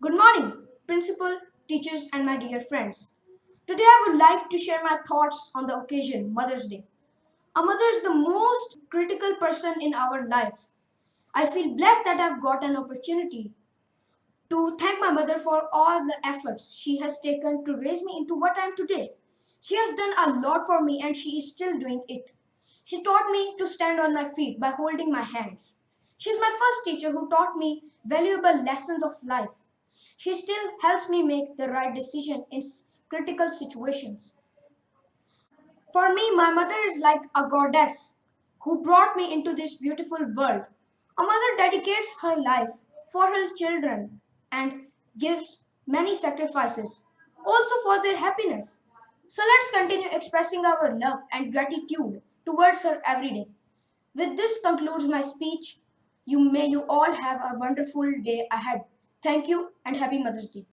Good morning, principal, teachers, and my dear friends. Today I would like to share my thoughts on the occasion Mother's Day. A mother is the most critical person in our life. I feel blessed that I've got an opportunity to thank my mother for all the efforts she has taken to raise me into what I am today. She has done a lot for me and she is still doing it. She taught me to stand on my feet by holding my hands. She is my first teacher who taught me valuable lessons of life. She still helps me make the right decision in critical situations. For me, my mother is like a goddess who brought me into this beautiful world. A mother dedicates her life for her children and gives many sacrifices, also for their happiness. So let's continue expressing our love and gratitude towards her every day. With this concludes my speech. You all have a wonderful day ahead. Thank you and happy Mother's Day.